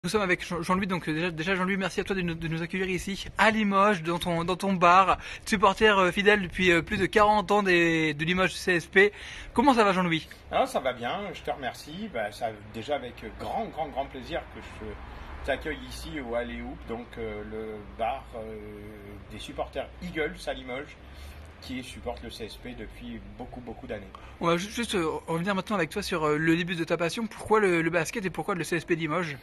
Nous sommes avec Jean-Louis, donc déjà Jean-Louis, merci à toi de nous accueillir ici à Limoges, dans ton bar, supporter fidèle depuis plus de 40 ans de Limoges CSP. Comment ça va Jean-Louis? Ah, ça va bien, je te remercie. Ça, déjà avec grand plaisir que je t'accueille ici au Alley-Hoop, donc le bar des supporters Eagles à Limoges, qui supporte le CSP depuis beaucoup d'années. On va juste revenir maintenant avec toi sur le début de ta passion. Pourquoi le basket et pourquoi le CSP Limoges?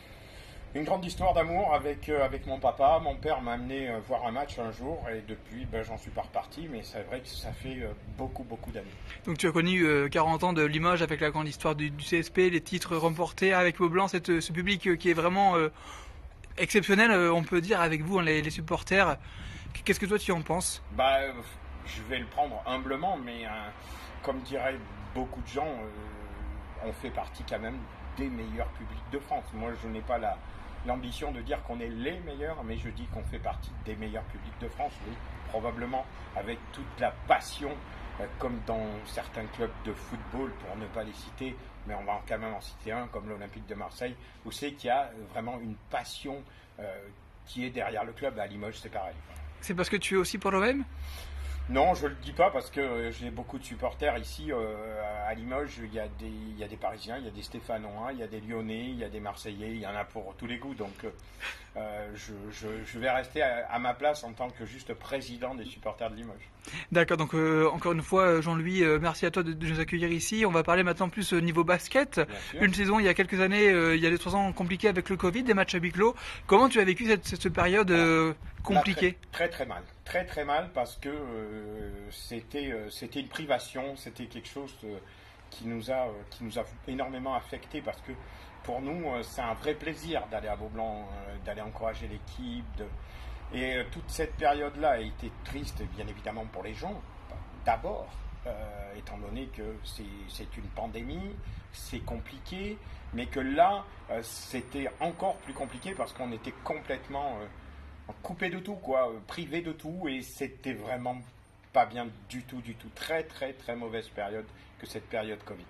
Une grande histoire d'amour avec mon papa. Mon père m'a amené voir un match un jour et depuis j'en suis pas reparti, mais c'est vrai que ça fait beaucoup d'années. Donc tu as connu 40 ans de Limoges avec la grande histoire du CSP, les titres remportés avec Maublanc, ce public qui est vraiment exceptionnel, on peut dire, avec vous, hein, les supporters. Qu'est-ce que toi tu en penses? Je vais le prendre humblement, mais comme diraient beaucoup de gens, on fait partie quand même des meilleurs publics de France. Moi, je n'ai pas l'ambition de dire qu'on est les meilleurs, mais je dis qu'on fait partie des meilleurs publics de France, oui, probablement, avec toute la passion, comme dans certains clubs de football, pour ne pas les citer, mais on va quand même en citer un, comme l'Olympique de Marseille, où c'est qu'il y a vraiment une passion qui est derrière le club. À Limoges, c'est pareil. C'est parce que tu es aussi pour l'OM? Non, je ne le dis pas parce que j'ai beaucoup de supporters ici à Limoges. Il y a des Parisiens, il y a des Stéphanois, il y a des Lyonnais, il y a des Marseillais, il y en a pour tous les goûts. Donc je vais rester à ma place en tant que juste président des supporters de Limoges. D'accord, donc encore une fois Jean-Louis, merci à toi de nous accueillir ici. On va parler maintenant plus niveau basket. Une saison il y a quelques années, il y a 2-3 ans compliquée avec le Covid, des matchs à huis clos. Comment tu as vécu cette période compliquée? Très mal. Très mal parce que c'était une privation, c'était quelque chose qui nous a énormément affecté parce que pour nous c'est un vrai plaisir d'aller à Beaublanc, d'aller encourager l'équipe. Et toute cette période-là a été triste bien évidemment pour les gens, d'abord étant donné que c'est une pandémie, c'est compliqué, mais que là c'était encore plus compliqué parce qu'on était complètement coupé de tout, privé de tout, et c'était vraiment pas bien du tout. Très mauvaise période que cette période Covid.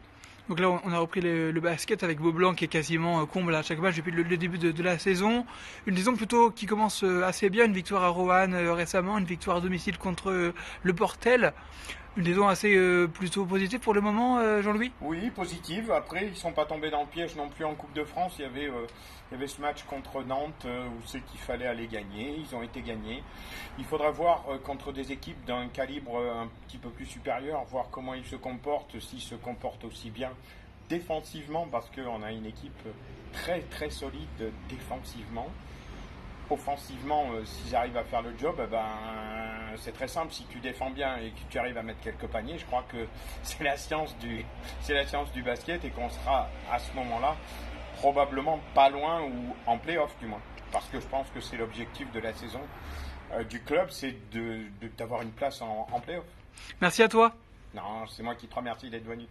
Donc là, on a repris le basket avec Beaublanc qui est quasiment comble à chaque match depuis le début de la saison. Une saison plutôt qui commence assez bien, une victoire à Roanne récemment, une victoire à domicile contre le Portel. Une saison assez plutôt positive pour le moment, Jean-Louis? Oui, positive. Après, ils ne sont pas tombés dans le piège non plus en Coupe de France. Il y avait ce match contre Nantes où c'est qu'il fallait aller gagner. Ils ont été gagnés. Il faudra voir contre des équipes d'un calibre un petit peu plus supérieur, voir comment ils se comportent, s'ils se comportent aussi bien défensivement, parce qu'on a une équipe très solide défensivement. Offensivement, s'ils arrivent à faire le job, c'est très simple. Si tu défends bien et que tu arrives à mettre quelques paniers, je crois que c'est la science du basket et qu'on sera à ce moment-là probablement pas loin ou en play-off du moins. Parce que je pense que c'est l'objectif de la saison du club, c'est d'avoir une place en play-off. Merci à toi. Non, c'est moi qui te remercie d'être venu.